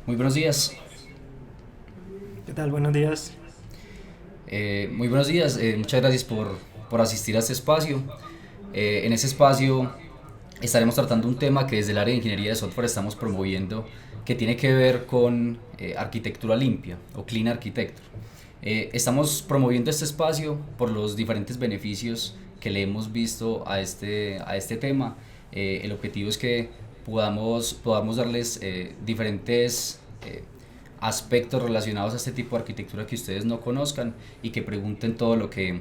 Muy buenos días. ¿Qué tal? Buenos días. Muy buenos días. Muchas gracias por asistir a este espacio. En este espacio estaremos tratando un tema que desde el área de ingeniería de software estamos promoviendo, que tiene que ver con arquitectura limpia o Clean Architecture. Estamos promoviendo este espacio por los diferentes beneficios que le hemos visto a este tema. El objetivo es que podamos darles diferentes aspectos relacionados a este tipo de arquitectura que ustedes no conozcan y que pregunten todo lo que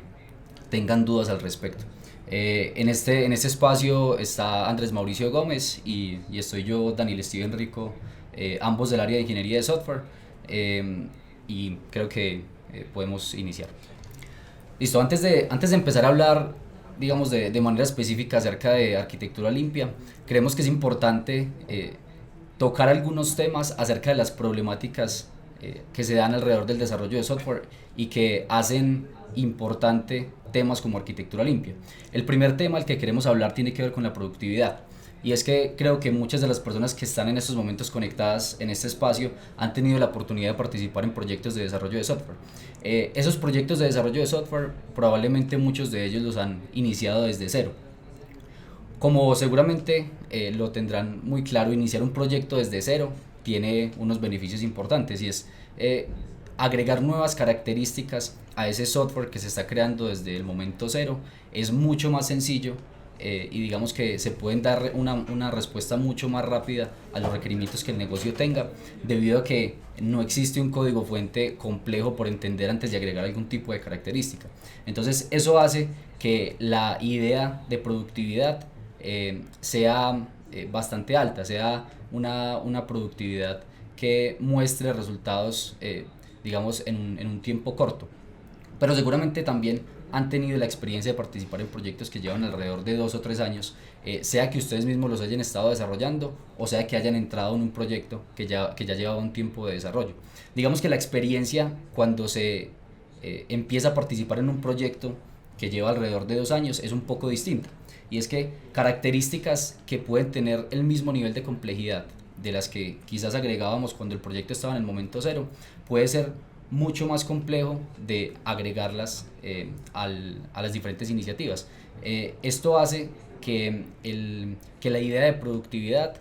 tengan dudas al respecto. En este espacio está Andrés Mauricio Gómez y estoy yo, Daniel Steven Rico, ambos del área de ingeniería de software, y creo que podemos iniciar. Listo, antes de empezar a hablar, digamos, de manera específica acerca de arquitectura limpia, creemos que es importante tocar algunos temas acerca de las problemáticas que se dan alrededor del desarrollo de software y que hacen importante temas como arquitectura limpia. El primer tema al que queremos hablar tiene que ver con la productividad. Y es que creo que muchas de las personas que están en estos momentos conectadas en este espacio han tenido la oportunidad de participar en proyectos de desarrollo de software. Esos proyectos de desarrollo de software probablemente muchos de ellos los han iniciado desde cero. Como seguramente lo tendrán muy claro, iniciar un proyecto desde cero tiene unos beneficios importantes y es agregar nuevas características a ese software que se está creando desde el momento cero. Es mucho más sencillo y digamos que se pueden dar una respuesta mucho más rápida a los requerimientos que el negocio tenga, debido a que no existe un código fuente complejo por entender antes de agregar algún tipo de característica. Entonces eso hace que la idea de productividad sea bastante alta, sea una productividad que muestre resultados, digamos, en un tiempo corto. Pero seguramente también han tenido la experiencia de participar en proyectos que llevan alrededor de 2 o 3 años, sea que ustedes mismos los hayan estado desarrollando o sea que hayan entrado en un proyecto que ya llevaba un tiempo de desarrollo. Digamos que la experiencia cuando se empieza a participar en un proyecto que lleva alrededor de 2 años es un poco distinta. Y es que características que pueden tener el mismo nivel de complejidad de las que quizás agregábamos cuando el proyecto estaba en el momento cero, puede ser mucho más complejo de agregarlas a las diferentes iniciativas. Esto hace que la idea de productividad,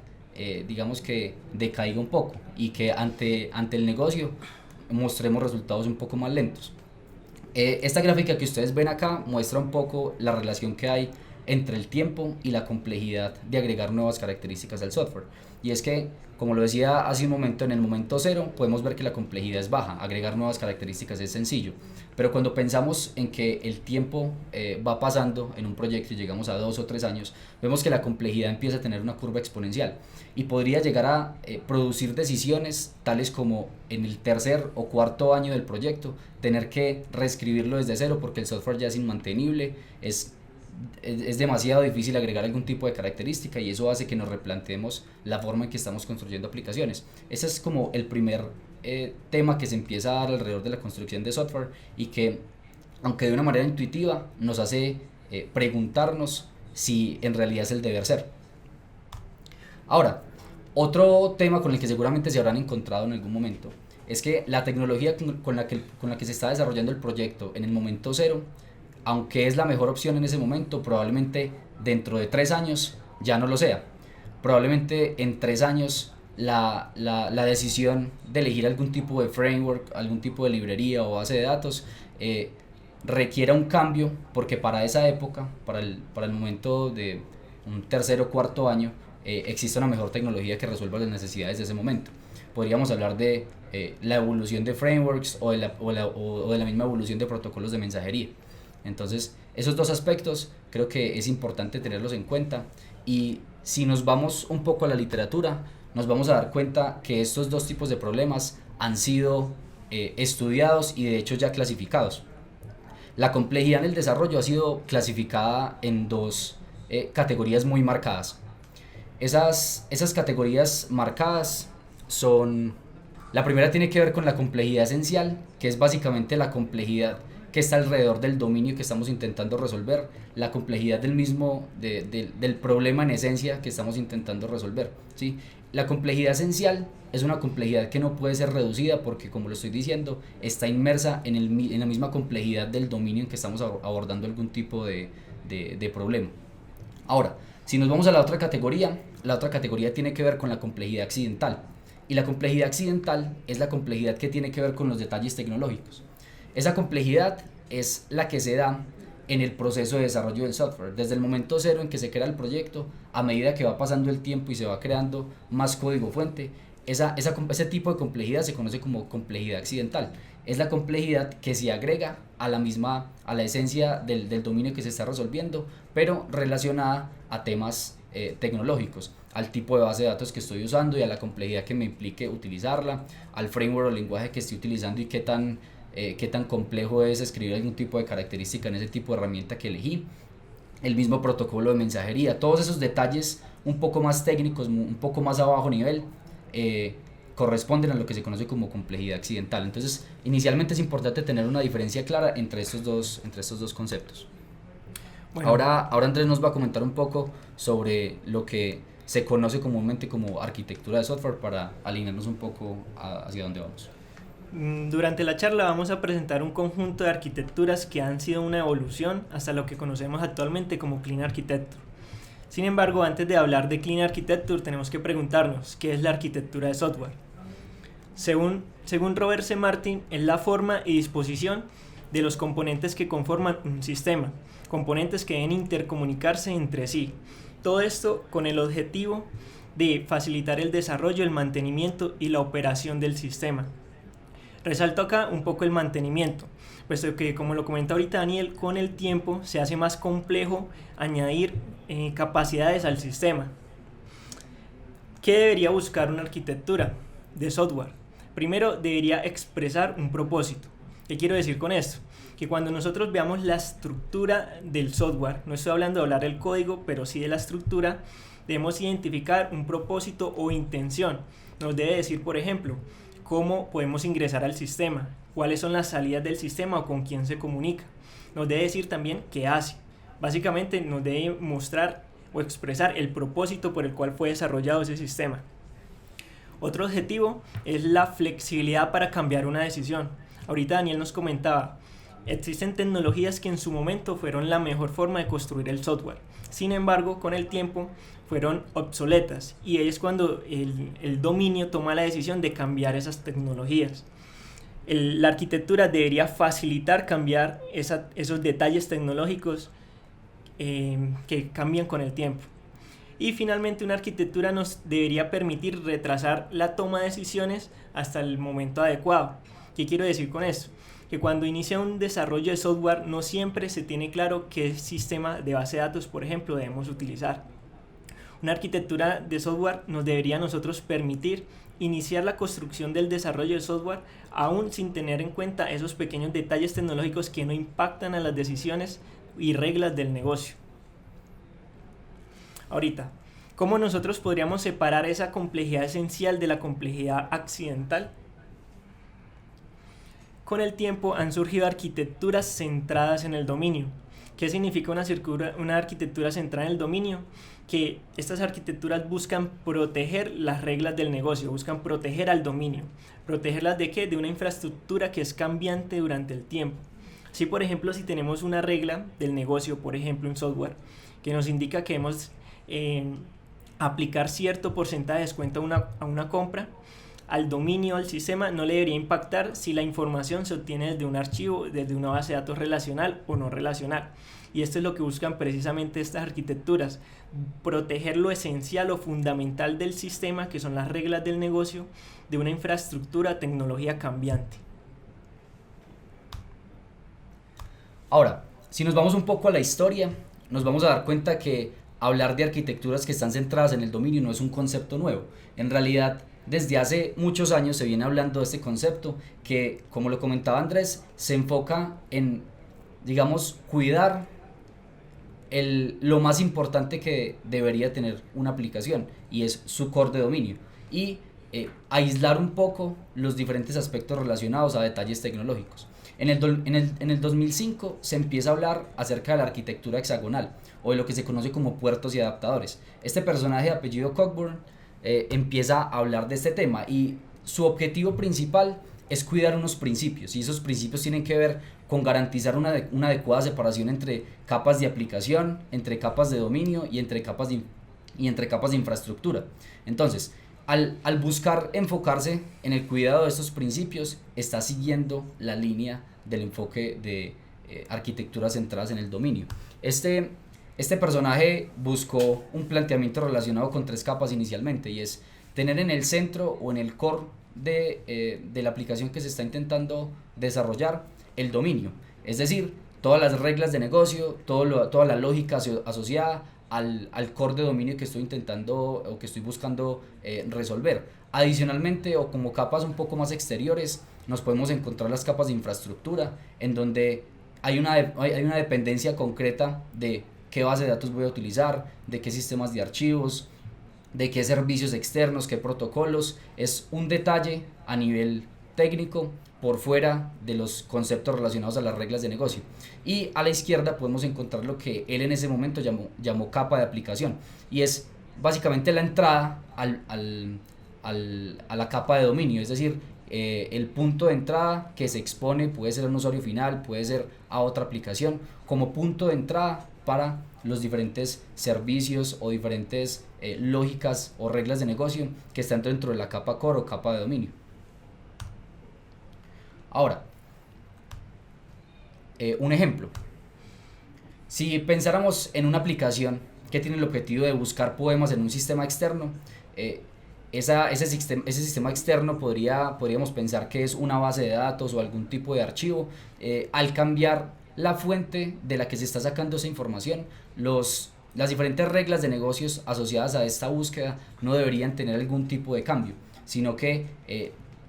digamos que decaiga un poco y que ante el negocio mostremos resultados un poco más lentos. Esta gráfica que ustedes ven acá muestra un poco la relación que hay entre el tiempo y la complejidad de agregar nuevas características al software. Y es que, como lo decía hace un momento, en el momento cero podemos ver que la complejidad es baja, agregar nuevas características es sencillo. Pero cuando pensamos en que el tiempo va pasando en un proyecto y llegamos a 2 o 3 años, vemos que la complejidad empieza a tener una curva exponencial y podría llegar a producir decisiones tales como en el tercer o cuarto año del proyecto tener que reescribirlo desde cero porque el software ya es inmantenible, es demasiado difícil agregar algún tipo de característica y eso hace que nos replanteemos la forma en que estamos construyendo aplicaciones. Ese es como el primer tema que se empieza a dar alrededor de la construcción de software y que, aunque de una manera intuitiva, nos hace preguntarnos si en realidad es el deber ser. Ahora, otro tema con el que seguramente se habrán encontrado en algún momento es que la tecnología con la que se está desarrollando el proyecto en el momento cero, aunque es la mejor opción en ese momento, probablemente dentro de 3 años ya no lo sea. Probablemente en 3 años la decisión de elegir algún tipo de framework, algún tipo de librería o base de datos, requiera un cambio, porque para esa época, para el momento de un tercer o cuarto año, existe una mejor tecnología que resuelva las necesidades de ese momento. Podríamos hablar de la evolución de frameworks o de la misma evolución de protocolos de mensajería. Entonces, esos dos aspectos creo que es importante tenerlos en cuenta y si nos vamos un poco a la literatura, nos vamos a dar cuenta que estos dos tipos de problemas han sido estudiados y de hecho ya clasificados. La complejidad en el desarrollo ha sido clasificada en dos categorías muy marcadas. Esas categorías marcadas son... La primera tiene que ver con la complejidad esencial, que es básicamente la complejidad que está alrededor del dominio que estamos intentando resolver, la complejidad del mismo, del problema en esencia que estamos intentando resolver, ¿sí? La complejidad esencial es una complejidad que no puede ser reducida porque, como lo estoy diciendo, está inmersa en la misma complejidad del dominio en que estamos abordando algún tipo de problema. Ahora, si nos vamos a la otra categoría tiene que ver con la complejidad accidental. Y la complejidad accidental es la complejidad que tiene que ver con los detalles tecnológicos. Esa complejidad es la que se da en el proceso de desarrollo del software. Desde el momento cero en que se crea el proyecto, a medida que va pasando el tiempo y se va creando más código fuente, ese tipo de complejidad se conoce como complejidad accidental. Es la complejidad que se agrega a la esencia del dominio que se está resolviendo, pero relacionada a temas tecnológicos, al tipo de base de datos que estoy usando y a la complejidad que me implique utilizarla, al framework o lenguaje que estoy utilizando y qué tan complejo es escribir algún tipo de característica en ese tipo de herramienta que elegí, el mismo protocolo de mensajería, todos esos detalles un poco más técnicos, un poco más a bajo nivel, corresponden a lo que se conoce como complejidad accidental. Entonces, inicialmente es importante tener una diferencia clara entre estos dos conceptos. Bueno. Ahora Andrés nos va a comentar un poco sobre lo que se conoce comúnmente como arquitectura de software para alinearnos un poco hacia dónde vamos. Durante la charla vamos a presentar un conjunto de arquitecturas que han sido una evolución hasta lo que conocemos actualmente como Clean Architecture. Sin embargo, antes de hablar de Clean Architecture tenemos que preguntarnos ¿qué es la arquitectura de software? Según Robert C. Martin, es la forma y disposición de los componentes que conforman un sistema, componentes que deben intercomunicarse entre sí. Todo esto con el objetivo de facilitar el desarrollo, el mantenimiento y la operación del sistema. Resalto acá un poco el mantenimiento, puesto que, como lo comenta ahorita Daniel, con el tiempo se hace más complejo añadir capacidades al sistema. ¿Qué debería buscar una arquitectura de software? Primero, debería expresar un propósito. ¿Qué quiero decir con esto? Que cuando nosotros veamos la estructura del software, no estoy hablando de hablar del código, pero sí de la estructura, debemos identificar un propósito o intención. Nos debe decir, por ejemplo, cómo podemos ingresar al sistema, cuáles son las salidas del sistema o con quién se comunica. Nos debe decir también qué hace. Básicamente nos debe mostrar o expresar el propósito por el cual fue desarrollado ese sistema. Otro objetivo es la flexibilidad para cambiar una decisión. Ahorita Daniel nos comentaba, existen tecnologías que en su momento fueron la mejor forma de construir el software. Sin embargo, con el tiempo fueron obsoletas y es cuando el dominio toma la decisión de cambiar esas tecnologías. La arquitectura debería facilitar cambiar esos detalles tecnológicos que cambian con el tiempo. Y finalmente, una arquitectura nos debería permitir retrasar la toma de decisiones hasta el momento adecuado. ¿Qué quiero decir con esto? Que cuando inicia un desarrollo de software no siempre se tiene claro qué sistema de base de datos, por ejemplo, debemos utilizar. Una arquitectura de software nos debería a nosotros permitir iniciar la construcción del desarrollo de software aún sin tener en cuenta esos pequeños detalles tecnológicos que no impactan a las decisiones y reglas del negocio. Ahorita, ¿cómo nosotros podríamos separar esa complejidad esencial de la complejidad accidental? Con el tiempo han surgido arquitecturas centradas en el dominio. ¿Qué significa una arquitectura centrada en el dominio? Que estas arquitecturas buscan proteger las reglas del negocio, buscan proteger al dominio. ¿Protegerlas de qué? De una infraestructura que es cambiante durante el tiempo. Si por ejemplo, si tenemos una regla del negocio, por ejemplo un software, que nos indica que debemos aplicar cierto porcentaje de descuento a una compra, al dominio, al sistema, no le debería impactar si la información se obtiene desde un archivo, desde una base de datos relacional o no relacional. Y esto es lo que buscan precisamente estas arquitecturas, proteger lo esencial o fundamental del sistema, que son las reglas del negocio, de una infraestructura, tecnología cambiante. Ahora, si nos vamos un poco a la historia, nos vamos a dar cuenta que hablar de arquitecturas que están centradas en el dominio no es un concepto nuevo. En realidad, desde hace muchos años se viene hablando de este concepto que, como lo comentaba Andrés, se enfoca en, digamos, cuidar lo más importante que debería tener una aplicación, y es su core de dominio, y aislar un poco los diferentes aspectos relacionados a detalles tecnológicos. En el 2005 se empieza a hablar acerca de la arquitectura hexagonal o de lo que se conoce como puertos y adaptadores. Este personaje de apellido Cockburn empieza a hablar de este tema y su objetivo principal es cuidar unos principios, y esos principios tienen que ver con garantizar una adecuada separación entre capas de aplicación, entre capas de dominio y entre capas de infraestructura. Entonces, al buscar enfocarse en el cuidado de estos principios, está siguiendo la línea del enfoque de arquitecturas centradas en el dominio. Este personaje buscó un planteamiento relacionado con tres capas inicialmente, y es tener en el centro o en el core de la aplicación que se está intentando desarrollar el dominio, es decir, todas las reglas de negocio, toda la lógica asociada al core de dominio que estoy intentando o que estoy buscando resolver. Adicionalmente, o como capas un poco más exteriores, nos podemos encontrar las capas de infraestructura, en donde hay una dependencia concreta de qué base de datos voy a utilizar, de qué sistemas de archivos, de qué servicios externos, qué protocolos. Es un detalle a nivel técnico por fuera de los conceptos relacionados a las reglas de negocio. Y a la izquierda podemos encontrar lo que él en ese momento llamó capa de aplicación, y es básicamente la entrada a la capa de dominio, es decir, el punto de entrada que se expone puede ser a un usuario final, puede ser a otra aplicación, como punto de entrada para los diferentes servicios o diferentes lógicas o reglas de negocio que están dentro de la capa core o capa de dominio. Ahora, un ejemplo. Si pensáramos en una aplicación que tiene el objetivo de buscar poemas en un sistema externo, ese sistema externo podríamos pensar que es una base de datos o algún tipo de archivo. Al cambiar la fuente de la que se está sacando esa información, las diferentes reglas de negocios asociadas a esta búsqueda no deberían tener algún tipo de cambio, sino que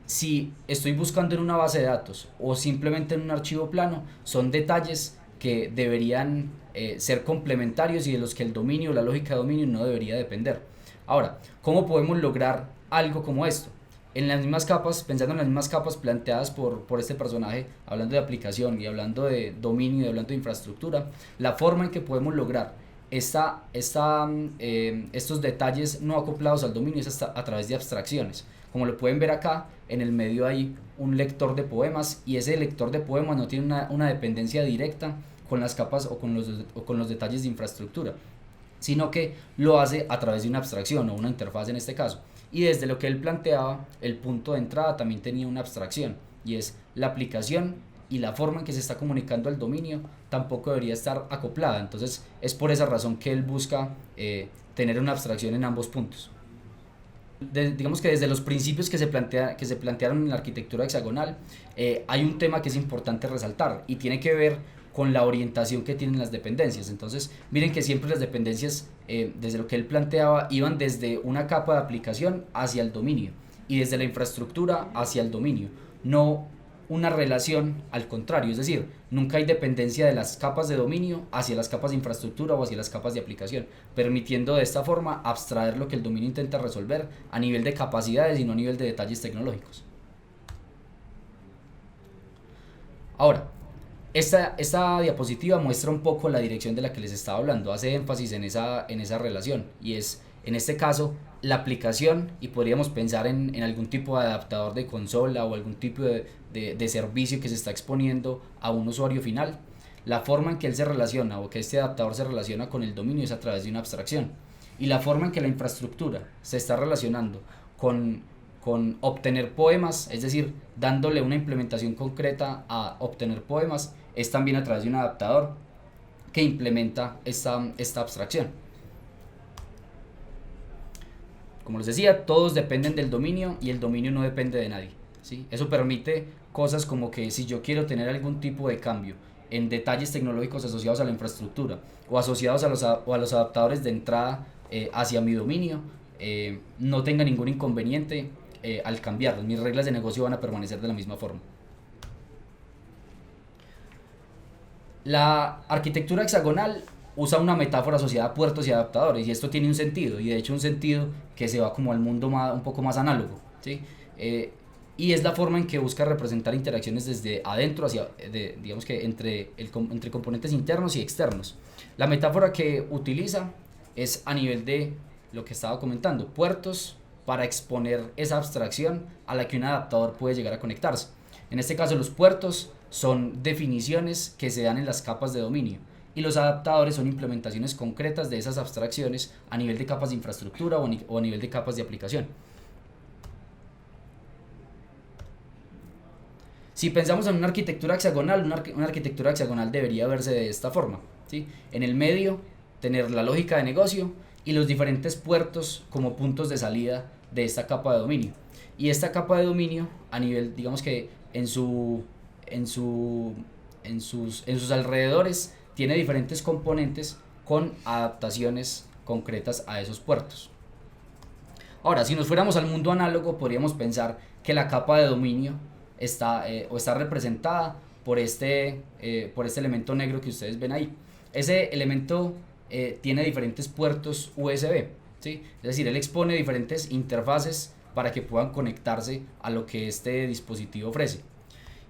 si estoy buscando en una base de datos o simplemente en un archivo plano, son detalles que deberían ser complementarios y de los que el dominio, la lógica de dominio no debería depender. Ahora, ¿cómo podemos lograr algo como esto? En las mismas capas, pensando en las mismas capas planteadas por este personaje, hablando de aplicación y hablando de dominio y hablando de infraestructura, la forma en que podemos lograr estos detalles no acoplados al dominio es a través de abstracciones. Como lo pueden ver acá, en el medio hay un lector de poemas, y ese lector de poemas no tiene una dependencia directa con las capas o con los detalles de infraestructura, sino que lo hace a través de una abstracción o una interfaz en este caso. Y desde lo que él planteaba, el punto de entrada también tenía una abstracción, y es la aplicación, y la forma en que se está comunicando al dominio tampoco debería estar acoplada. Entonces es por esa razón que él busca tener una abstracción en ambos puntos. Digamos que desde los principios que se plantearon en la arquitectura hexagonal, hay un tema que es importante resaltar y tiene que ver con la orientación que tienen las dependencias. Entonces miren que siempre las dependencias, desde lo que él planteaba, iban desde una capa de aplicación hacia el dominio y desde la infraestructura hacia el dominio, no una relación al contrario, es decir, nunca hay dependencia de las capas de dominio hacia las capas de infraestructura o hacia las capas de aplicación, permitiendo de esta forma abstraer lo que el dominio intenta resolver a nivel de capacidades y no a nivel de detalles tecnológicos. Ahora, esta diapositiva muestra un poco la dirección de la que les estaba hablando, hace énfasis en esa relación, y es, en este caso, la aplicación, y podríamos pensar en algún tipo de adaptador de consola o algún tipo de servicio que se está exponiendo a un usuario final. La forma en que él se relaciona o que este adaptador se relaciona con el dominio es a través de una abstracción, y la forma en que la infraestructura se está relacionando con obtener poemas, es decir, dándole una implementación concreta a obtener poemas, es también a través de un adaptador que implementa esta abstracción. Como les decía, todos dependen del dominio y el dominio no depende de nadie, ¿sí? Eso permite cosas como que si yo quiero tener algún tipo de cambio en detalles tecnológicos asociados a la infraestructura o asociados a los adaptadores de entrada hacia mi dominio, no tenga ningún inconveniente al cambiarlos. Mis reglas de negocio van a permanecer de la misma forma. La arquitectura hexagonal usa una metáfora asociada a puertos y adaptadores, y esto tiene un sentido, y de hecho un sentido que se va como al mundo un poco más análogo, ¿sí? y es la forma en que busca representar interacciones desde adentro hacia, digamos que entre componentes internos y externos. La metáfora que utiliza es a nivel de lo que estaba comentando, puertos para exponer esa abstracción a la que un adaptador puede llegar a conectarse. En este caso, los puertos son definiciones que se dan en las capas de dominio y los adaptadores son implementaciones concretas de esas abstracciones a nivel de capas de infraestructura o a nivel de capas de aplicación. Si pensamos en una arquitectura hexagonal, una arquitectura hexagonal debería verse de esta forma, ¿sí? En el medio, tener la lógica de negocio y los diferentes puertos como puntos de salida de esta capa de dominio. Y esta capa de dominio, a nivel, digamos que en sus alrededores, tiene diferentes componentes con adaptaciones concretas a esos puertos. Ahora, si nos fuéramos al mundo análogo, podríamos pensar que la capa de dominio está representada por este elemento negro que ustedes ven ahí. Ese elemento tiene diferentes puertos USB, ¿sí? Es decir, él expone diferentes interfaces para que puedan conectarse a lo que este dispositivo ofrece.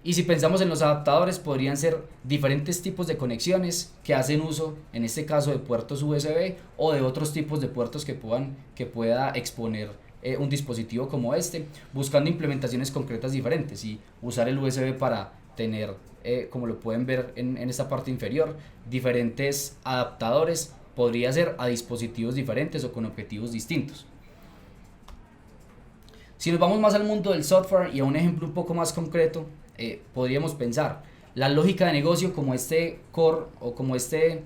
Y si pensamos en los adaptadores, podrían ser diferentes tipos de conexiones que hacen uso, en este caso, de puertos USB o de otros tipos de puertos que pueda exponer un dispositivo como este, buscando implementaciones concretas diferentes y usar el USB para tener, como lo pueden ver en esta parte inferior, diferentes adaptadores, podría ser a dispositivos diferentes o con objetivos distintos. Si nos vamos más al mundo del software y a un ejemplo un poco más concreto, podríamos pensar la lógica de negocio como este core o como este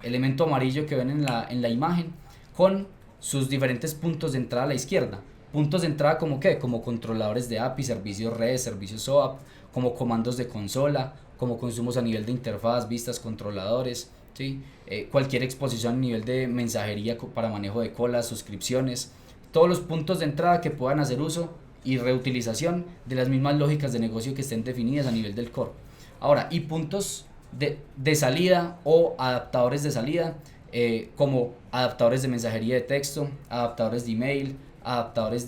elemento amarillo que ven en la imagen, con sus diferentes puntos de entrada a la izquierda. Puntos de entrada como ¿qué? Como controladores de API, servicios REST, servicios SOAP, como comandos de consola, como consumos a nivel de interfaz, vistas, controladores, ¿sí? Cualquier exposición a nivel de mensajería para manejo de colas, suscripciones, todos los puntos de entrada que puedan hacer uso y reutilización de las mismas lógicas de negocio que estén definidas a nivel del core. Ahora, y puntos de salida o adaptadores de salida, como adaptadores de mensajería de texto, adaptadores de email, adaptadores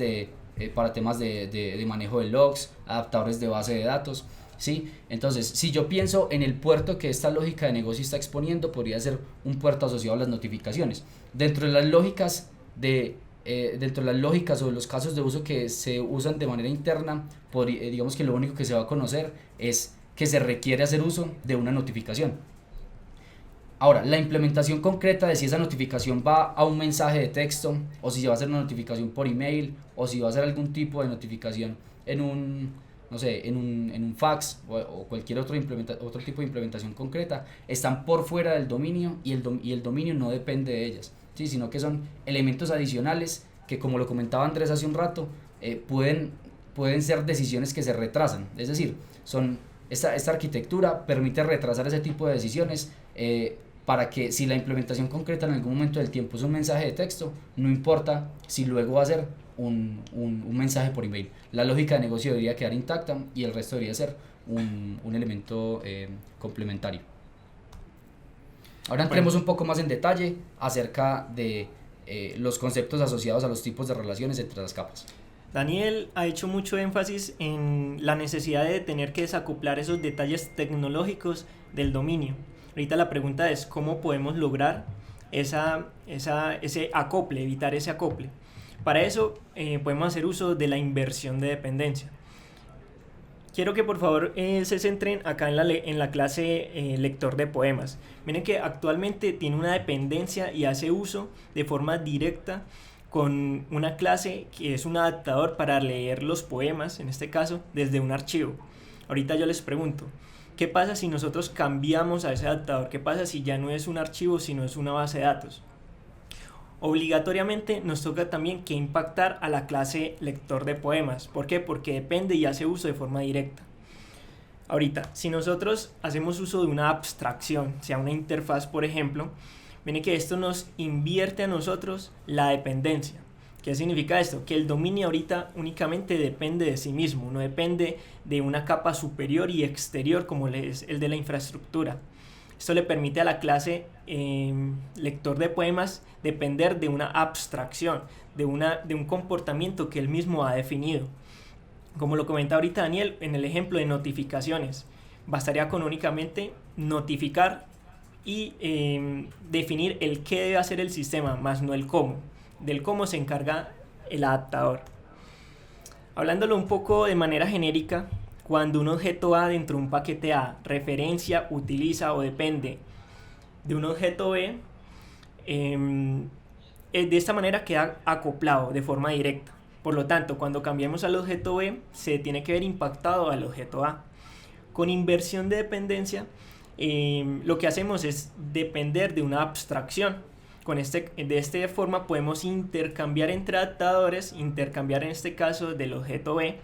para temas de manejo de logs, adaptadores de base de datos, ¿sí? Entonces, si yo pienso en el puerto que esta lógica de negocio está exponiendo, podría ser un puerto asociado a las notificaciones. Dentro de las lógicas o los casos de uso que se usan de manera interna, digamos que lo único que se va a conocer es que se requiere hacer uso de una notificación. Ahora, la implementación concreta de si esa notificación va a un mensaje de texto, o si se va a hacer una notificación por email, o si va a ser algún tipo de notificación en un fax o cualquier otro tipo de implementación concreta, están por fuera del dominio y el dominio no depende de ellas, ¿sí? Sino que son elementos adicionales que, como lo comentaba Andrés hace un rato, pueden ser decisiones que se retrasan. Es decir, esta arquitectura permite retrasar ese tipo de decisiones, para que si la implementación concreta en algún momento del tiempo es un mensaje de texto, no importa si luego va a ser un mensaje por email. La lógica de negocio debería quedar intacta y el resto debería ser un elemento complementario. Ahora entremos un poco más en detalle acerca de los conceptos asociados a los tipos de relaciones entre las capas. Daniel ha hecho mucho énfasis en la necesidad de tener que desacoplar esos detalles tecnológicos del dominio. Ahorita la pregunta es cómo podemos lograr ese acople, evitar ese acople. Para eso podemos hacer uso de la inversión de dependencia. Quiero que por favor se centren acá en la clase lector de poemas. Miren que actualmente tiene una dependencia y hace uso de forma directa con una clase que es un adaptador para leer los poemas, en este caso, desde un archivo. Ahorita yo les pregunto, ¿qué pasa si nosotros cambiamos a ese adaptador? ¿Qué pasa si ya no es un archivo, sino es una base de datos? Obligatoriamente nos toca también que impactar a la clase lector de poemas. ¿Por qué? Porque depende y hace uso de forma directa. Ahorita, si nosotros hacemos uso de una abstracción, sea una interfaz, por ejemplo, viene que esto nos invierte a nosotros la dependencia. ¿Qué significa esto? Que el dominio ahorita únicamente depende de sí mismo, no depende de una capa superior y exterior como es el de la infraestructura. Esto le permite a la clase lector de poemas depender de una abstracción, de un comportamiento que él mismo ha definido. Como lo comenta ahorita Daniel, en el ejemplo de notificaciones, bastaría con únicamente notificar y definir el qué debe hacer el sistema, más no el cómo. Del cómo se encarga el adaptador. Hablándolo un poco de manera genérica, cuando un objeto A dentro de un paquete A referencia, utiliza o depende de un objeto B, de esta manera queda acoplado de forma directa. Por lo tanto, cuando cambiemos al objeto B, se tiene que ver impactado al objeto A. Con inversión de dependencia, lo que hacemos es depender de una abstracción. De esta forma podemos intercambiar entre adaptadores, intercambiar en este caso del objeto B,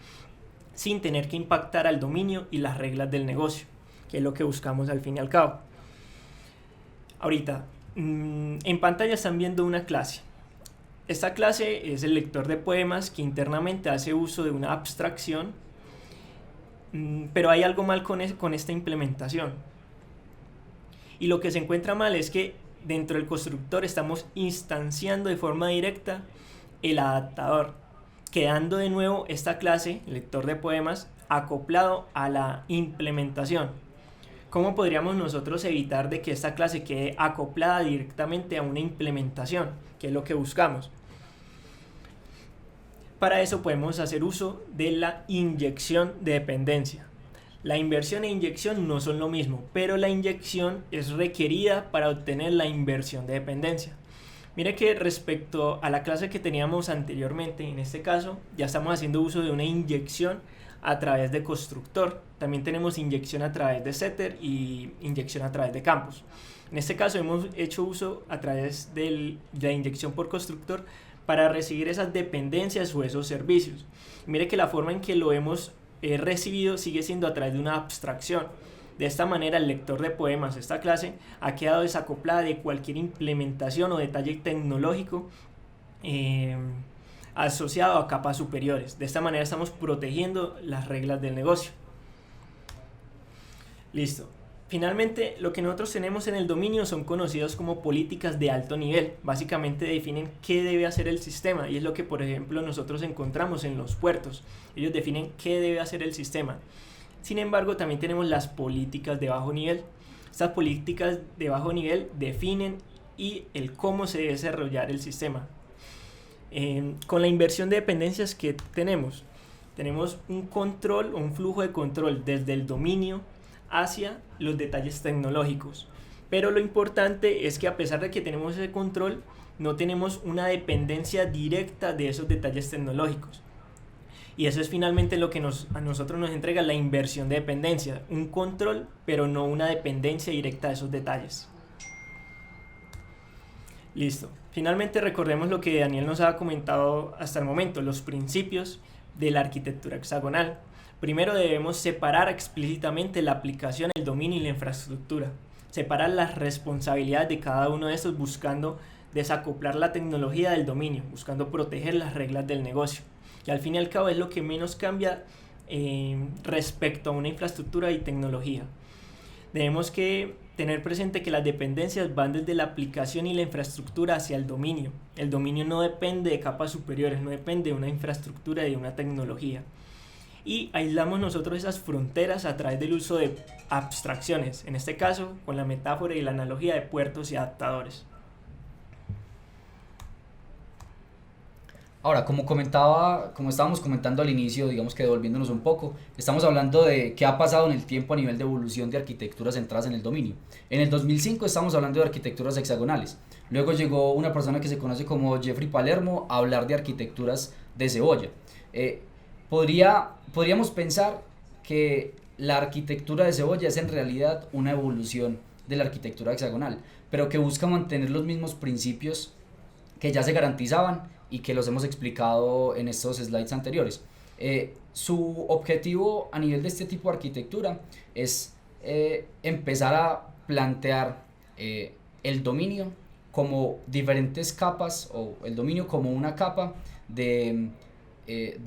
sin tener que impactar al dominio y las reglas del negocio, que es lo que buscamos al fin y al cabo. Ahorita, en pantalla están viendo una clase. Esta clase es el lector de poemas que internamente hace uso de una abstracción, pero hay algo mal con esta implementación. Y lo que se encuentra mal es que dentro del constructor estamos instanciando de forma directa el adaptador, quedando de nuevo esta clase, lector de poemas, acoplado a la implementación. ¿Cómo podríamos nosotros evitar de que esta clase quede acoplada directamente a una implementación, que es lo que buscamos? Para eso podemos hacer uso de la inyección de dependencia. La inversión e inyección no son lo mismo, pero la inyección es requerida para obtener la inversión de dependencia. Mire que respecto a la clase que teníamos anteriormente, en este caso ya estamos haciendo uso de una inyección a través de constructor. También tenemos inyección a través de setter y inyección a través de campos. En este caso hemos hecho uso a través de la inyección por constructor para recibir esas dependencias o esos servicios. Mire que la forma en que lo hemos recibido sigue siendo a través de una abstracción. De esta manera el lector de poemas, esta clase, ha quedado desacoplada de cualquier implementación o detalle tecnológico asociado a capas superiores. De esta manera estamos protegiendo las reglas del negocio. Listo. Finalmente, lo que nosotros tenemos en el dominio son conocidos como políticas de alto nivel. Básicamente definen qué debe hacer el sistema y es lo que, por ejemplo, nosotros encontramos en los puertos. Ellos definen qué debe hacer el sistema. Sin embargo, también tenemos las políticas de bajo nivel. Estas políticas de bajo nivel definen y el cómo se debe desarrollar el sistema. Con la inversión de dependencias que tenemos un control o un flujo de control desde el dominio hacia los detalles tecnológicos. Pero lo importante es que a pesar de que tenemos ese control, no tenemos una dependencia directa de esos detalles tecnológicos. Y eso es finalmente lo que a nosotros nos entrega la inversión de dependencia, un control, pero no una dependencia directa de esos detalles. Listo. Finalmente recordemos lo que Daniel nos ha comentado hasta el momento, los principios de la arquitectura hexagonal. Primero debemos separar explícitamente la aplicación, el dominio y la infraestructura. Separar las responsabilidades de cada uno de estos buscando desacoplar la tecnología del dominio, buscando proteger las reglas del negocio. Y al fin y al cabo es lo que menos cambia respecto a una infraestructura y tecnología. Debemos que tener presente que las dependencias van desde la aplicación y la infraestructura hacia el dominio. El dominio no depende de capas superiores, no depende de una infraestructura y de una tecnología. Y aislamos nosotros esas fronteras a través del uso de abstracciones, en este caso con la metáfora y la analogía de puertos y adaptadores. Ahora, como estábamos comentando al inicio, digamos que devolviéndonos un poco, estamos hablando de qué ha pasado en el tiempo a nivel de evolución de arquitecturas centradas en el dominio. En el 2005 estamos hablando de arquitecturas hexagonales. Luego llegó una persona que se conoce como Jeffrey Palermo a hablar de arquitecturas de cebolla. Podríamos pensar que la arquitectura de cebolla es en realidad una evolución de la arquitectura hexagonal, pero que busca mantener los mismos principios que ya se garantizaban y que los hemos explicado en estos slides anteriores. Su objetivo a nivel de este tipo de arquitectura es empezar a plantear el dominio como diferentes capas, o el dominio como una capa de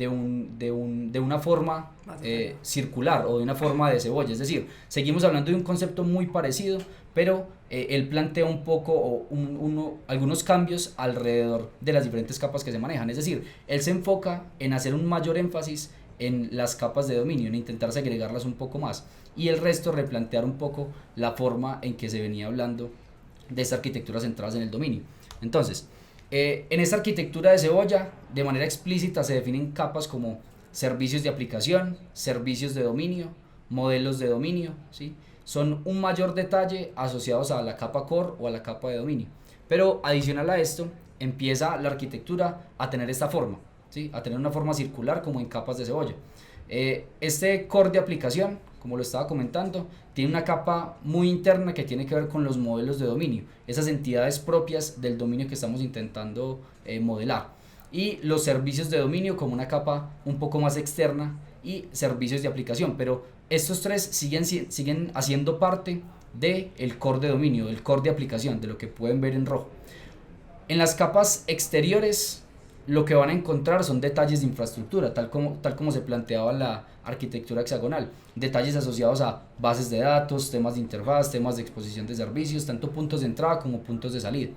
una forma circular o de una forma de cebolla. Es decir, seguimos hablando de un concepto muy parecido, pero él plantea un poco algunos cambios alrededor de las diferentes capas que se manejan. Es decir, él se enfoca en hacer un mayor énfasis en las capas de dominio, en intentar segregarlas un poco más, y el resto replantear un poco la forma en que se venía hablando de esta arquitectura centradas en el dominio. Entonces, en esta arquitectura de cebolla, de manera explícita se definen capas como servicios de aplicación, servicios de dominio, modelos de dominio, ¿sí? Son un mayor detalle asociados a la capa core o a la capa de dominio. Pero adicional a esto, empieza la arquitectura a tener esta forma, ¿sí? A tener una forma circular como en capas de cebolla. Este core de aplicación, como lo estaba comentando, tiene una capa muy interna que tiene que ver con los modelos de dominio, esas entidades propias del dominio que estamos intentando modelar. Y los servicios de dominio como una capa un poco más externa y servicios de aplicación. Pero estos tres siguen haciendo parte del core de dominio, del core de aplicación, de lo que pueden ver en rojo. En las capas exteriores lo que van a encontrar son detalles de infraestructura, tal como se planteaba la arquitectura hexagonal. Detalles asociados a bases de datos, temas de interfaz, temas de exposición de servicios, tanto puntos de entrada como puntos de salida.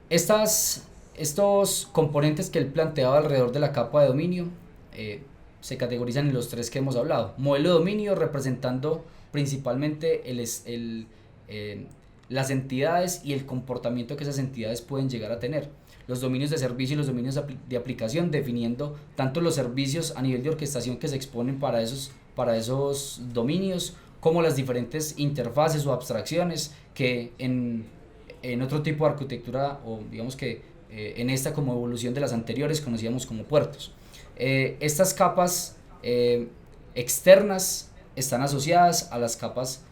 Estos componentes que él planteaba alrededor de la capa de dominio se categorizan en los tres que hemos hablado. Modelo de dominio representando principalmente las entidades y el comportamiento que esas entidades pueden llegar a tener. Los dominios de servicio y los dominios de aplicación definiendo tanto los servicios a nivel de orquestación que se exponen para esos dominios, como las diferentes interfaces o abstracciones que en otro tipo de arquitectura, o digamos que en esta como evolución de las anteriores, conocíamos como puertos. Estas capas externas están asociadas a las capas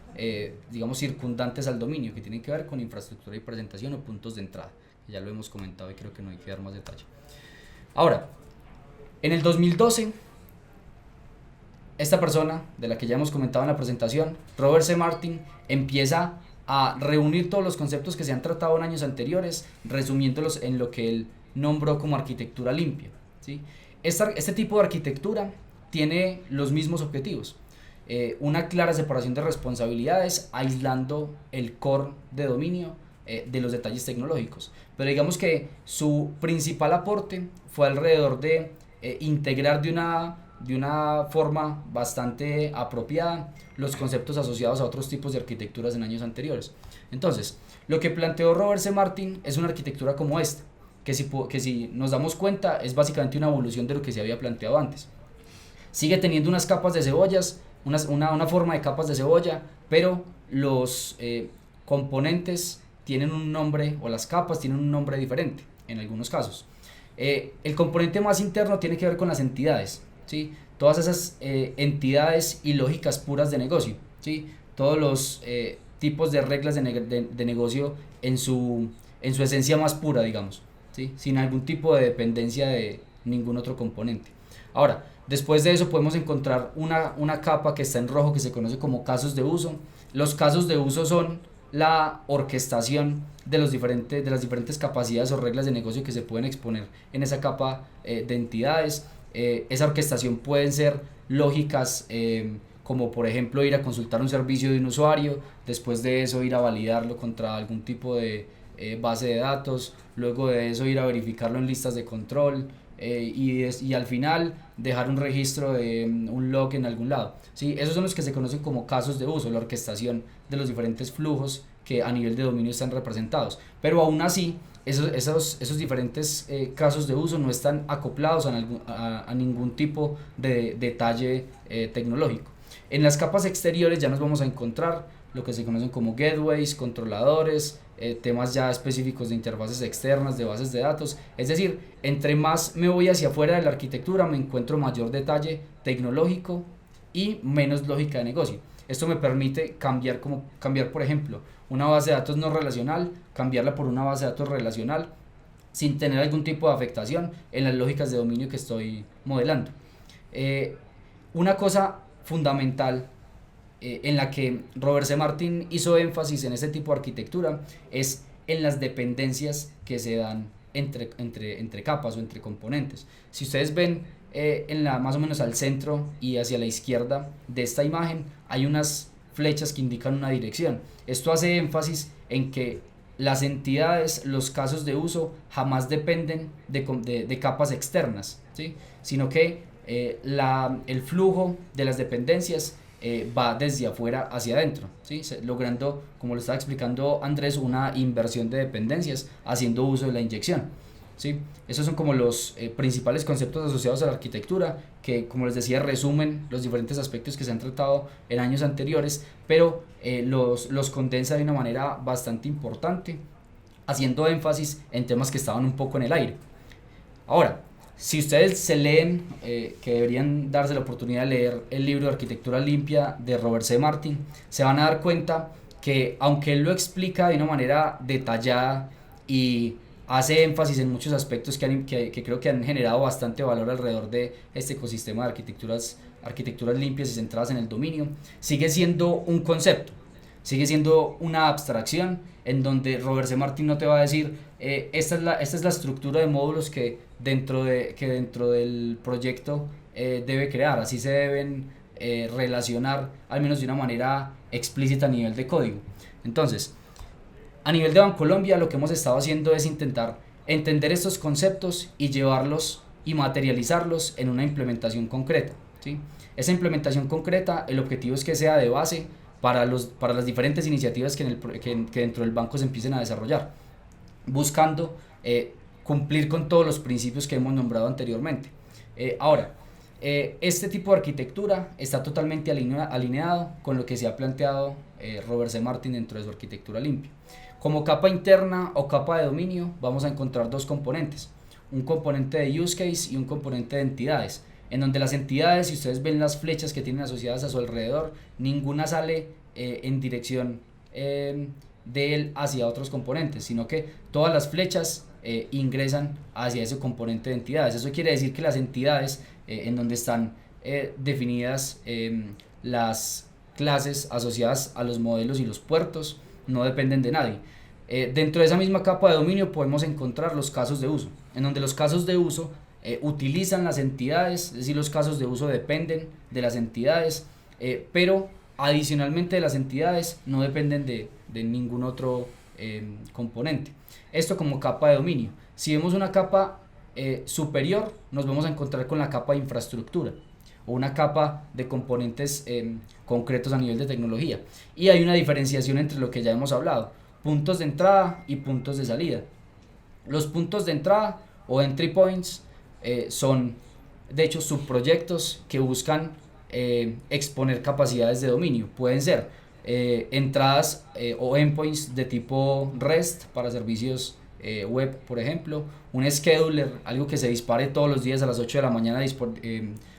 digamos circundantes al dominio, que tienen que ver con infraestructura y presentación o puntos de entrada. Ya lo hemos comentado y creo que no hay que dar más detalle. Ahora, en el 2012, esta persona, de la que ya hemos comentado en la presentación, Robert C. Martin, empieza a reunir todos los conceptos que se han tratado en años anteriores, resumiéndolos en lo que él nombró como arquitectura limpia, ¿sí? Este tipo de arquitectura tiene los mismos objetivos. Una clara separación de responsabilidades, aislando el core de dominio de los detalles tecnológicos. Pero digamos que su principal aporte fue alrededor de integrar de una forma bastante apropiada los conceptos asociados a otros tipos de arquitecturas en años anteriores. Entonces, lo que planteó Robert C. Martin es una arquitectura como esta, que si nos damos cuenta es básicamente una evolución de lo que se había planteado antes. Sigue teniendo unas capas de cebollas, una forma de capas de cebolla, pero los componentes tienen un nombre, o las capas tienen un nombre diferente en algunos casos. El componente más interno tiene que ver con las entidades, ¿sí? Todas esas entidades y lógicas puras de negocio, ¿sí? Todos los tipos de reglas de negocio en su esencia más pura, digamos, ¿sí? Sin algún tipo de dependencia de ningún otro componente. Ahora, después de eso podemos encontrar una capa que está en rojo que se conoce como casos de uso. Los casos de uso son la orquestación de las diferentes capacidades o reglas de negocio que se pueden exponer en esa capa de entidades. Esa orquestación pueden ser lógicas como por ejemplo ir a consultar un servicio de un usuario, después de eso ir a validarlo contra algún tipo de base de datos, luego de eso ir a verificarlo en listas de control, y al final dejar un registro de un log en algún lado, ¿sí? Esos son los que se conocen como casos de uso, la orquestación de los diferentes flujos que a nivel de dominio están representados. Pero aún así, esos diferentes casos de uso no están acoplados a ningún tipo de detalle tecnológico. En las capas exteriores ya nos vamos a encontrar lo que se conocen como gateways, controladores, temas ya específicos de interfaces externas, de bases de datos. Es decir, entre más me voy hacia afuera de la arquitectura, me encuentro mayor detalle tecnológico y menos lógica de negocio. Esto me permite cambiar, por ejemplo, una base de datos no relacional, cambiarla por una base de datos relacional, sin tener algún tipo de afectación en las lógicas de dominio que estoy modelando. Una cosa fundamental en la que Robert C. Martin hizo énfasis en este tipo de arquitectura es en las dependencias que se dan entre capas o entre componentes. Si ustedes ven más o menos al centro y hacia la izquierda de esta imagen hay unas flechas que indican una dirección. Esto hace énfasis en que las entidades, los casos de uso jamás dependen de capas externas, ¿sí? Sino que el flujo de las dependencias va desde afuera hacia adentro, ¿sí? Logrando, como lo estaba explicando Andrés, una inversión de dependencias haciendo uso de la inyección, ¿sí? Esos son como los principales conceptos asociados a la arquitectura que, como les decía, resumen los diferentes aspectos que se han tratado en años anteriores, pero los condensa de una manera bastante importante, haciendo énfasis en temas que estaban un poco en el aire. Ahora, si ustedes se leen, que deberían darse la oportunidad de leer el libro de Arquitectura Limpia de Robert C. Martin, se van a dar cuenta que aunque él lo explica de una manera detallada y hace énfasis en muchos aspectos que creo que han generado bastante valor alrededor de este ecosistema de arquitecturas limpias y centradas en el dominio, sigue siendo un concepto, sigue siendo una abstracción en donde Robert C. Martin no te va a decir esta es la estructura de módulos que dentro del proyecto debe crear, así se deben relacionar al menos de una manera explícita a nivel de código. Entonces, a nivel de Bancolombia lo que hemos estado haciendo es intentar entender estos conceptos y llevarlos y materializarlos en una implementación concreta, ¿sí? Esa implementación concreta, el objetivo es que sea de base para las diferentes iniciativas que dentro del banco se empiecen a desarrollar, buscando cumplir con todos los principios que hemos nombrado anteriormente. Ahora, este tipo de arquitectura está totalmente alineado con lo que se ha planteado Robert C. Martin dentro de su arquitectura limpia. Como capa interna o capa de dominio vamos a encontrar dos componentes, un componente de use case y un componente de entidades, en donde las entidades, si ustedes ven las flechas que tienen asociadas a su alrededor, ninguna sale en dirección de él hacia otros componentes, sino que todas las flechas ingresan hacia ese componente de entidades. Eso quiere decir que las entidades en donde están definidas las clases asociadas a los modelos y los puertos no dependen de nadie. Dentro de esa misma capa de dominio podemos encontrar los casos de uso, en donde los casos de uso utilizan las entidades, es decir, los casos de uso dependen de las entidades, pero adicionalmente de las entidades no dependen de ningún otro componente. Esto como capa de dominio. Si vemos una capa superior, nos vamos a encontrar con la capa de infraestructura o una capa de componentes concretos a nivel de tecnología. Y hay una diferenciación entre lo que ya hemos hablado, puntos de entrada y puntos de salida. Los puntos de entrada o entry points son de hecho subproyectos que buscan exponer capacidades de dominio. Pueden ser entradas o endpoints de tipo REST para servicios web, por ejemplo, un scheduler, algo que se dispare todos los días a las 8 de la mañana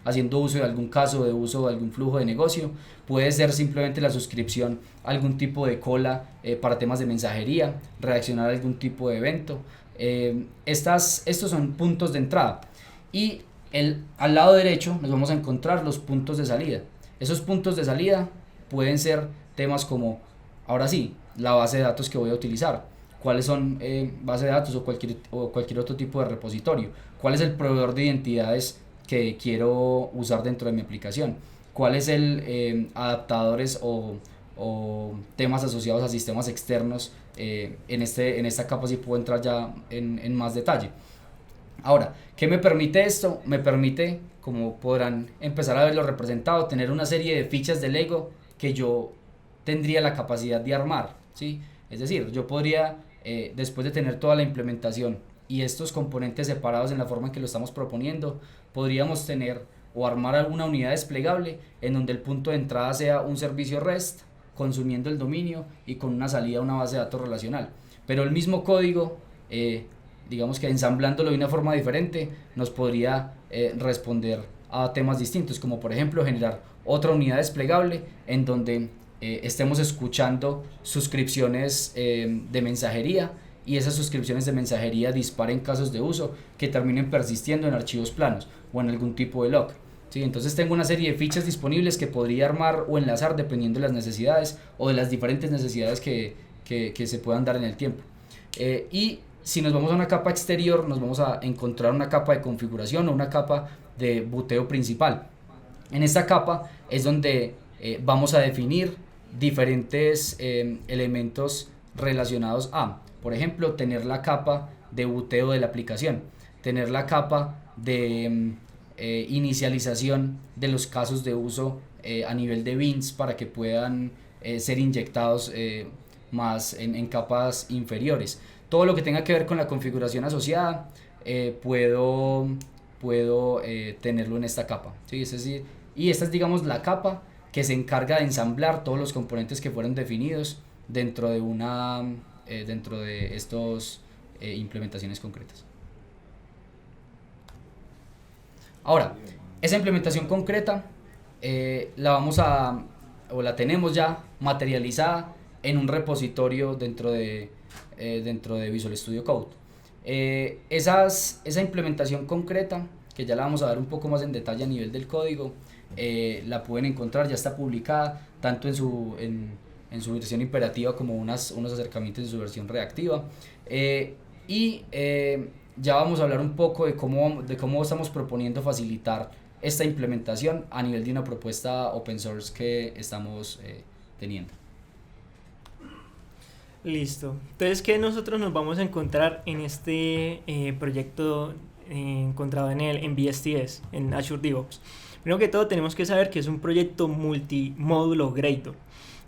haciendo uso de algún caso de uso de algún flujo de negocio. Puede ser simplemente la suscripción a algún tipo de cola para temas de mensajería, reaccionar a algún tipo de evento. Estos son puntos de entrada y al lado derecho nos vamos a encontrar los puntos de salida. Esos puntos de salida pueden ser temas como, ahora sí, la base de datos que voy a utilizar, cuáles son base de datos o cualquier otro tipo de repositorio, cuál es el proveedor de identidades que quiero usar dentro de mi aplicación, cuál es el adaptadores o temas asociados a sistemas externos. En esta capa sí puedo entrar ya en más detalle. Ahora, ¿qué me permite esto? Me permite, como podrán empezar a verlo representado, tener una serie de fichas de Lego que yo tendría la capacidad de armar, ¿sí? Es decir, yo podría, después de tener toda la implementación y estos componentes separados en la forma en que lo estamos proponiendo, podríamos tener o armar alguna unidad desplegable en donde el punto de entrada sea un servicio REST, consumiendo el dominio y con una salida a una base de datos relacional. Pero el mismo código, digamos que ensamblándolo de una forma diferente, nos podría responder a temas distintos, como por ejemplo generar otra unidad desplegable en donde estemos escuchando suscripciones de mensajería y esas suscripciones de mensajería disparen casos de uso que terminen persistiendo en archivos planos o en algún tipo de log. ¿Sí? Entonces tengo una serie de fichas disponibles que podría armar o enlazar dependiendo de las necesidades o de las diferentes necesidades que se puedan dar en el tiempo. Y si nos vamos a una capa exterior, nos vamos a encontrar una capa de configuración o una capa de boteo principal. En esta capa es donde vamos a definir diferentes elementos relacionados a Por ejemplo, tener la capa de boteo de la aplicación, tener la capa de inicialización de los casos de uso a nivel de bins para que puedan ser inyectados más en capas inferiores. Todo lo que tenga que ver con la configuración asociada puedo tenerlo en esta capa, ¿sí? Es decir, y esta es, digamos, la capa que se encarga de ensamblar todos los componentes que fueron definidos dentro de estos implementaciones concretas. Ahora, esa implementación concreta la tenemos ya materializada en un repositorio dentro de Visual Studio Code. Esa implementación concreta, que ya la vamos a ver un poco más en detalle a nivel del código, la pueden encontrar, ya está publicada tanto en su versión imperativa como unos acercamientos en su versión reactiva. Ya vamos a hablar un poco de cómo estamos proponiendo facilitar esta implementación a nivel de una propuesta open source que estamos teniendo. Listo. Entonces, ¿qué nosotros nos vamos a encontrar en este proyecto encontrado en VSTS, en Azure DevOps? Primero que todo, tenemos que saber que es un proyecto multimódulo Gradle.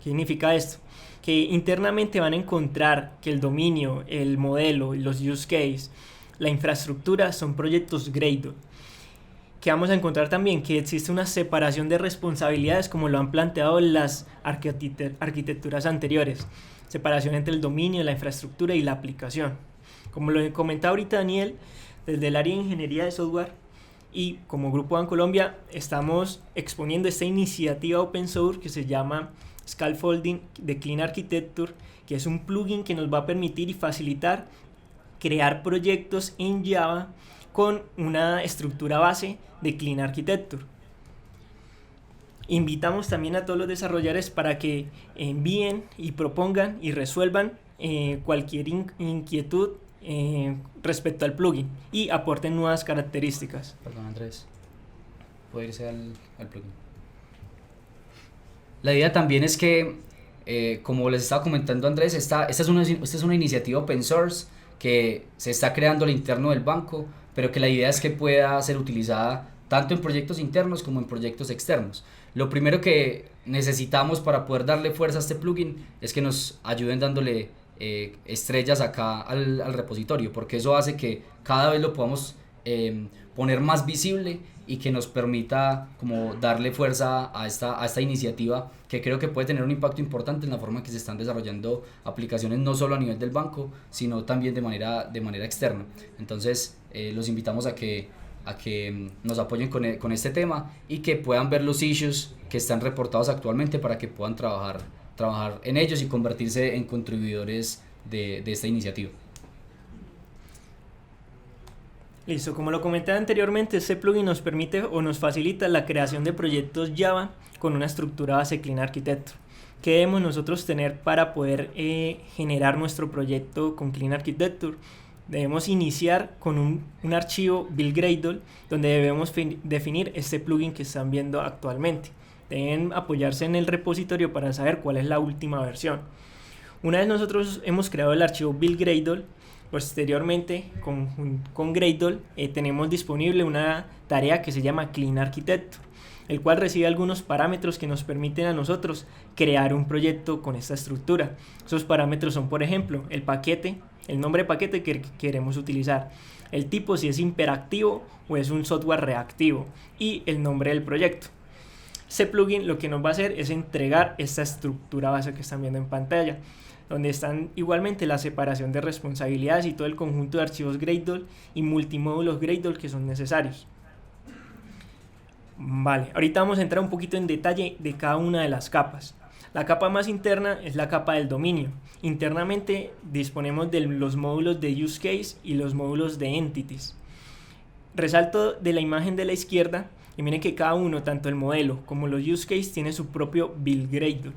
¿Qué significa esto? Que internamente van a encontrar que el dominio, el modelo, los use cases, la infraestructura son proyectos Gradle. Que vamos a encontrar también que existe una separación de responsabilidades como lo han planteado las arquitecturas anteriores. Separación entre el dominio, la infraestructura y la aplicación. Como lo comentaba ahorita Daniel, desde el área de ingeniería de software y como Grupo Bancolombia estamos exponiendo esta iniciativa open source que se llama Scaffolding de Clean Architecture, que es un plugin que nos va a permitir y facilitar crear proyectos en Java con una estructura base de Clean Architecture. Invitamos también a todos los desarrolladores para que envíen y propongan y resuelvan cualquier inquietud respecto al plugin y aporten nuevas características. Perdón, Andrés, ¿puede irse al plugin? La idea también es que, como les estaba comentando Andrés, esta es una iniciativa open source que se está creando al interno del banco, pero que la idea es que pueda ser utilizada tanto en proyectos internos como en proyectos externos. Lo primero que necesitamos para poder darle fuerza a este plugin es que nos ayuden dándole estrellas acá al repositorio, porque eso hace que cada vez lo podamos poner más visible y que nos permita como darle fuerza a esta iniciativa, que creo que puede tener un impacto importante en la forma en que se están desarrollando aplicaciones no solo a nivel del banco, sino también de manera externa. Entonces los invitamos a que nos apoyen con este tema y que puedan ver los issues que están reportados actualmente para que puedan trabajar en ellos y convertirse en contribuidores de esta iniciativa. Listo, como lo comenté anteriormente, este plugin nos permite o nos facilita la creación de proyectos Java con una estructura base Clean Architecture. ¿Qué debemos nosotros tener para poder generar nuestro proyecto con Clean Architecture? Debemos iniciar con un archivo build Gradle donde debemos definir este plugin que están viendo actualmente. Deben apoyarse en el repositorio para saber cuál es la última versión. Una vez nosotros hemos creado el archivo build Gradle, posteriormente con Gradle tenemos disponible una tarea que se llama Clean Architecture, el cual recibe algunos parámetros que nos permiten a nosotros crear un proyecto con esta estructura. Esos parámetros son, por ejemplo, el paquete, el nombre de paquete que queremos utilizar, el tipo, si es hiperactivo o es un software reactivo, y el nombre del proyecto. Este plugin lo que nos va a hacer es entregar esta estructura base que están viendo en pantalla, donde están igualmente la separación de responsabilidades y todo el conjunto de archivos Gradle y multimódulos Gradle que son necesarios. Vale, ahorita vamos a entrar un poquito en detalle de cada una de las capas. La capa más interna es la capa del dominio. Internamente disponemos de los módulos de use case y los módulos de entities. Resalto de la imagen de la izquierda y miren que cada uno, tanto el modelo como los use case, tiene su propio build Gradle.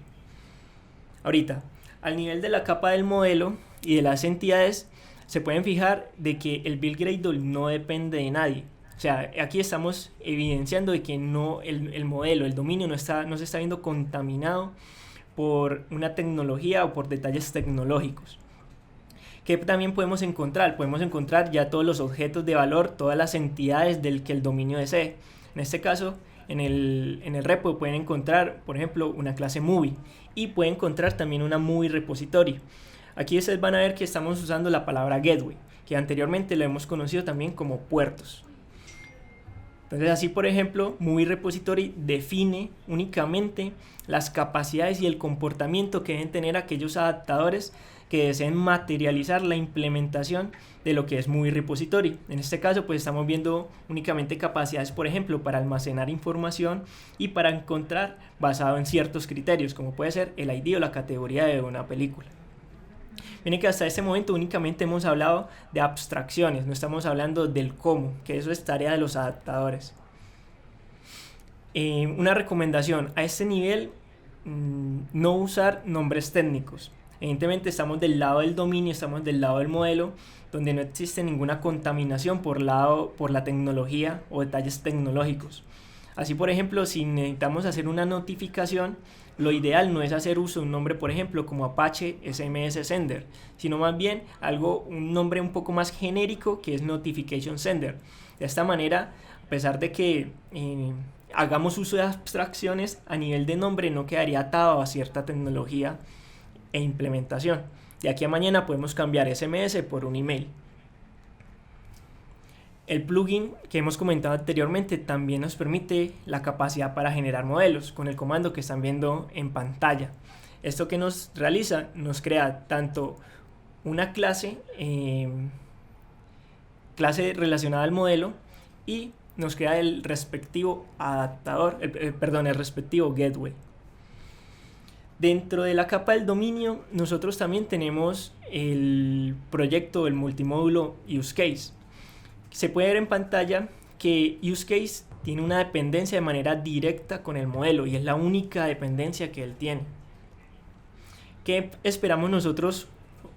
Ahorita, al nivel de la capa del modelo y de las entidades, se pueden fijar de que el build Gradle no depende de nadie. O sea, aquí estamos evidenciando de que no, el modelo, el dominio no se está viendo contaminado por una tecnología o por detalles tecnológicos. ¿Qué también podemos encontrar? Podemos encontrar ya todos los objetos de valor, todas las entidades del que el dominio desee. En este caso, en el repo pueden encontrar, por ejemplo, una clase movie y pueden encontrar también una movie repository. Aquí ustedes van a ver que estamos usando la palabra gateway, que anteriormente lo hemos conocido también como puertos. Entonces así, por ejemplo, Movie Repository define únicamente las capacidades y el comportamiento que deben tener aquellos adaptadores que deseen materializar la implementación de lo que es Movie Repository. En este caso, pues estamos viendo únicamente capacidades, por ejemplo, para almacenar información y para encontrar basado en ciertos criterios, como puede ser el ID o la categoría de una película. Miren que hasta este momento únicamente hemos hablado de abstracciones, no estamos hablando del cómo, que eso es tarea de los adaptadores. Una recomendación, a este nivel no usar nombres técnicos. Evidentemente estamos del lado del dominio, estamos del lado del modelo, donde no existe ninguna contaminación por la tecnología o detalles tecnológicos. Así, por ejemplo, si necesitamos hacer una notificación, lo ideal no es hacer uso de un nombre, por ejemplo, como Apache SMS Sender, sino más bien un nombre un poco más genérico que es Notification Sender. De esta manera, a pesar de que hagamos uso de abstracciones, a nivel de nombre no quedaría atado a cierta tecnología e implementación. De aquí a mañana podemos cambiar SMS por un email. El plugin que hemos comentado anteriormente también nos permite la capacidad para generar modelos con el comando que están viendo en pantalla. Esto que nos realiza, nos crea tanto una clase relacionada al modelo y nos crea el respectivo adaptador, el respectivo gateway. Dentro de la capa del dominio, nosotros también tenemos el proyecto del multimódulo Use Case. Se puede ver en pantalla que Use Case tiene una dependencia de manera directa con el modelo y es la única dependencia que él tiene. ¿Qué esperamos nosotros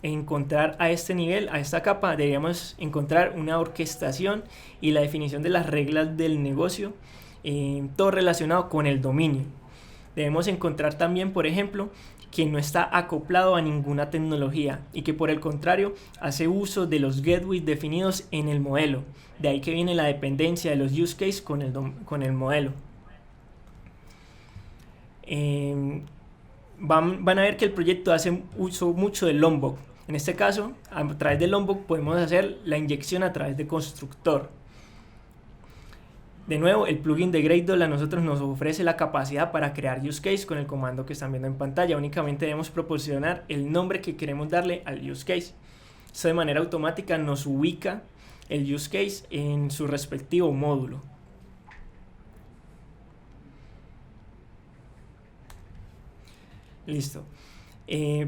encontrar a este nivel, a esta capa? Deberíamos encontrar una orquestación y la definición de las reglas del negocio, todo relacionado con el dominio. Debemos encontrar también, por ejemplo, que no está acoplado a ninguna tecnología y que por el contrario hace uso de los gateways definidos en el modelo. De ahí que viene la dependencia de los use case con el modelo. Van a ver que el proyecto hace uso mucho del Lombok. En este caso, a través del Lombok podemos hacer la inyección a través de constructor. De nuevo, el plugin de Gradle a nosotros nos ofrece la capacidad para crear use case con el comando que están viendo en pantalla. Únicamente debemos proporcionar el nombre que queremos darle al use case. Esto de manera automática nos ubica el use case en su respectivo módulo. Listo.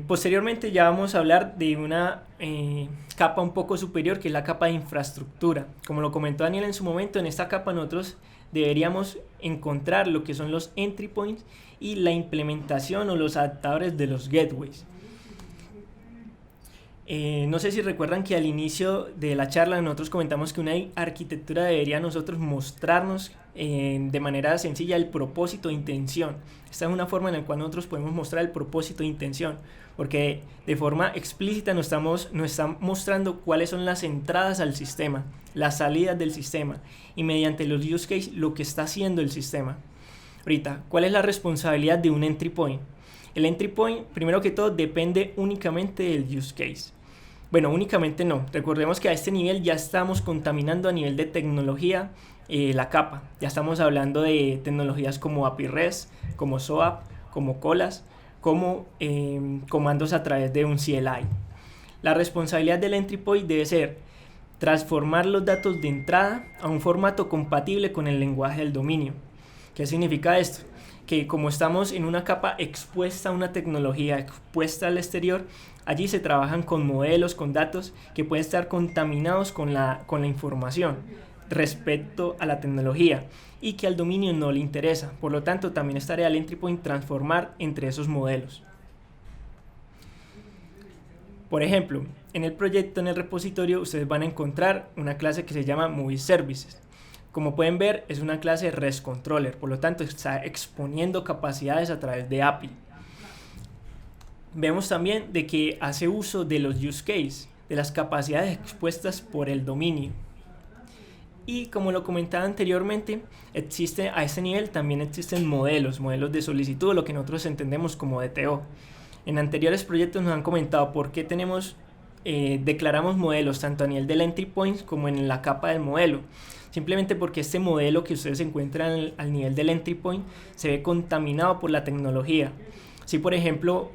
Posteriormente ya vamos a hablar de una capa un poco superior, que es la capa de infraestructura. Como lo comentó Daniel en su momento, en esta capa nosotros deberíamos encontrar lo que son los entry points y la implementación o los adaptadores de los gateways. No sé si recuerdan que al inicio de la charla nosotros comentamos que una arquitectura debería nosotros mostrarnos de manera sencilla el propósito e intención. Esta es una forma en la cual nosotros podemos mostrar el propósito e intención, porque de forma explícita nos está mostrando cuáles son las entradas al sistema, las salidas del sistema y mediante los use case lo que está haciendo el sistema. Ahorita, ¿cuál es la responsabilidad de un entry point? El entry point, primero que todo, depende únicamente del use case. Bueno, únicamente no. Recordemos que a este nivel ya estamos contaminando a nivel de tecnología la capa. Ya estamos hablando de tecnologías como API REST, como SOAP, como colas, como comandos a través de un CLI. La responsabilidad del entry point debe ser transformar los datos de entrada a un formato compatible con el lenguaje del dominio. ¿Qué significa esto? Que como estamos en una capa expuesta a una tecnología, expuesta al exterior, allí se trabajan con modelos, con datos que pueden estar contaminados con la información respecto a la tecnología y que al dominio no le interesa. Por lo tanto, también es tarea del entry point transformar entre esos modelos. Por ejemplo, en el proyecto, en el repositorio, ustedes van a encontrar una clase que se llama Movie Services. Como pueden ver, es una clase REST Controller, por lo tanto está exponiendo capacidades a través de API. Vemos también de que hace uso de los use case. de las capacidades expuestas por el dominio. Y como lo comentaba anteriormente, a este nivel también existen modelos de solicitud, lo que nosotros entendemos como DTO. En anteriores proyectos nos han comentado por qué declaramos modelos tanto a nivel del entry point como en la capa del modelo. Simplemente porque este modelo que ustedes encuentran al nivel del entry point se ve contaminado por la tecnología. Si por ejemplo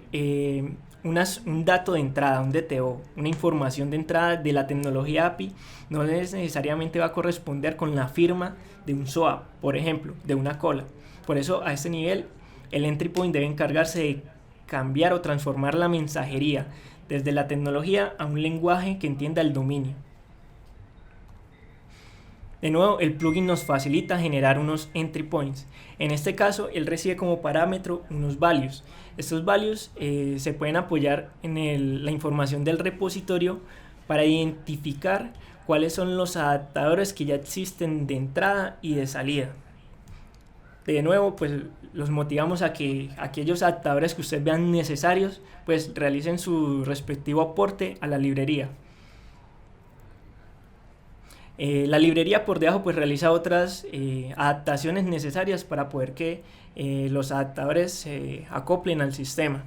un dato de entrada, un DTO, una información de entrada de la tecnología API no necesariamente va a corresponder con la firma de un SOAP, por ejemplo, de una cola. Por eso a este nivel el entry point debe encargarse de cambiar o transformar la mensajería desde la tecnología a un lenguaje que entienda el dominio. De nuevo, el plugin nos facilita generar unos entry points. En este caso, él recibe como parámetro unos values. Estos values se pueden apoyar en la información del repositorio para identificar cuáles son los adaptadores que ya existen de entrada y de salida. De nuevo, pues los motivamos a que aquellos adaptadores que ustedes vean necesarios, pues realicen su respectivo aporte a la librería. La librería por debajo pues realiza otras adaptaciones necesarias para poder que los adaptadores se acoplen al sistema,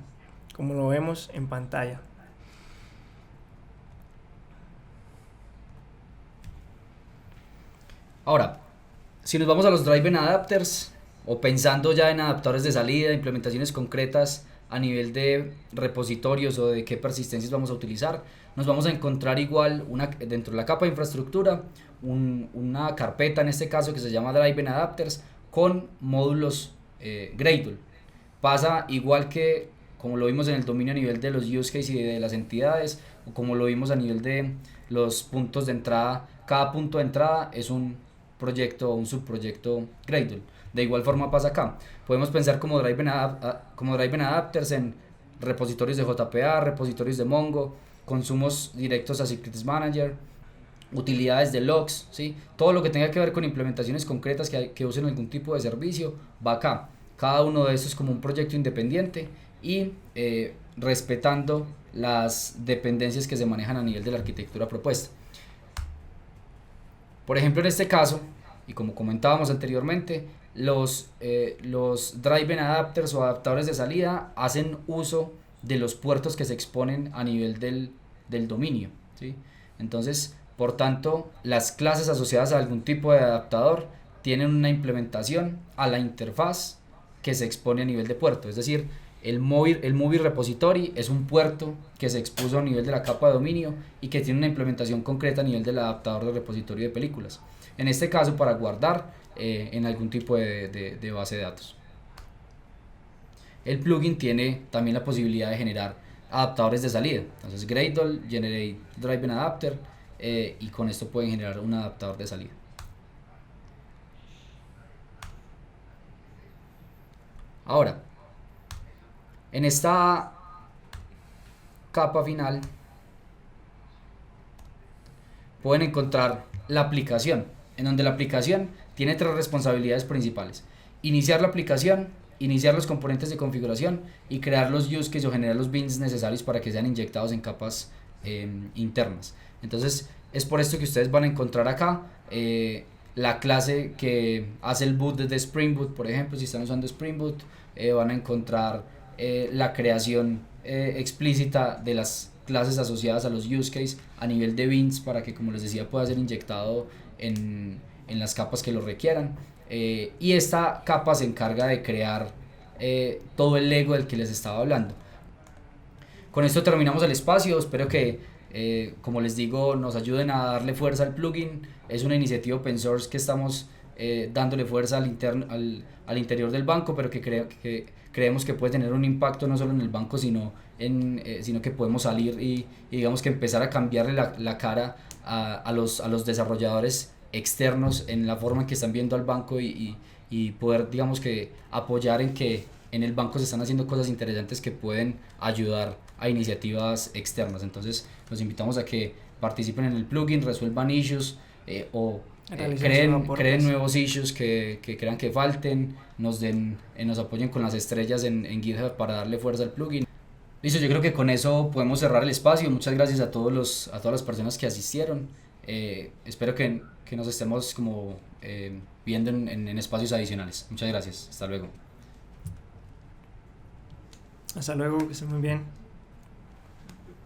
como lo vemos en pantalla. Ahora, si nos vamos a los driven adapters, o pensando ya en adaptadores de salida, implementaciones concretas a nivel de repositorios o de qué persistencias vamos a utilizar, nos vamos a encontrar igual dentro de la capa de infraestructura una carpeta en este caso que se llama driven adapters con módulos Gradle. Pasa igual que como lo vimos en el dominio a nivel de los use cases y de las entidades, o como lo vimos a nivel de los puntos de entrada. Cada punto de entrada es un proyecto o un subproyecto Gradle. De igual forma pasa acá. Podemos pensar como driven adapters en repositorios de JPA, repositorios de Mongo, consumos directos a Secrets Manager, utilidades de logs, ¿sí? Todo lo que tenga que ver con implementaciones concretas que usen algún tipo de servicio va acá. Cada uno de estos es como un proyecto independiente y respetando las dependencias que se manejan a nivel de la arquitectura propuesta. Por ejemplo, en este caso, y como comentábamos anteriormente, los driven adapters o adaptadores de salida hacen uso de los puertos que se exponen a nivel del dominio, ¿sí? Entonces, por tanto, las clases asociadas a algún tipo de adaptador tienen una implementación a la interfaz que se expone a nivel de puerto. Es decir, el movie repository es un puerto que se expuso a nivel de la capa de dominio y que tiene una implementación concreta a nivel del adaptador de repositorio de películas. En este caso, para guardar en algún tipo de base de datos. El plugin tiene también la posibilidad de generar adaptadores de salida. Entonces, Gradle, Generate Driven Adapter, y con esto pueden generar un adaptador de salida. Ahora, en esta capa final pueden encontrar la aplicación, en donde la aplicación tiene tres responsabilidades principales: iniciar la aplicación, iniciar los componentes de configuración y crear los use cases o generar los bins necesarios para que sean inyectados en capas internas. Entonces es por esto que ustedes van a encontrar acá la clase que hace el boot desde Spring Boot. Por ejemplo, si están usando Spring Boot, van a encontrar la creación explícita de las clases asociadas a los use cases a nivel de bins para que, como les decía, pueda ser inyectado en las capas que lo requieran. Y esta capa se encarga de crear todo el Lego del que les estaba hablando. Con esto terminamos el espacio. Espero que como les digo, nos ayuden a darle fuerza al plugin. Es una iniciativa open source que estamos dándole fuerza al interior del banco, pero que creemos que puede tener un impacto no solo en el banco, sino que podemos salir y digamos que empezar a cambiarle la cara a los desarrolladores externos en la forma en que están viendo al banco y poder, digamos, que apoyar en que en el banco se están haciendo cosas interesantes que pueden ayudar a iniciativas externas. Entonces los invitamos a que participen en el plugin, resuelvan issues o creen nuevos issues que crean que falten, nos apoyen con las estrellas en GitHub para darle fuerza al plugin. Listo, yo creo que con eso podemos cerrar el espacio. Muchas gracias a todas las personas que asistieron. Espero que nos estemos como viendo en espacios adicionales. Muchas gracias. Hasta luego. Hasta luego, que estén muy bien.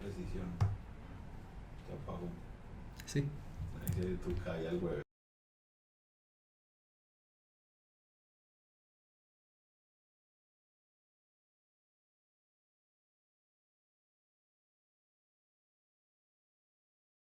Precisión. Te apago. Sí. Ahí se tú cae al huevo.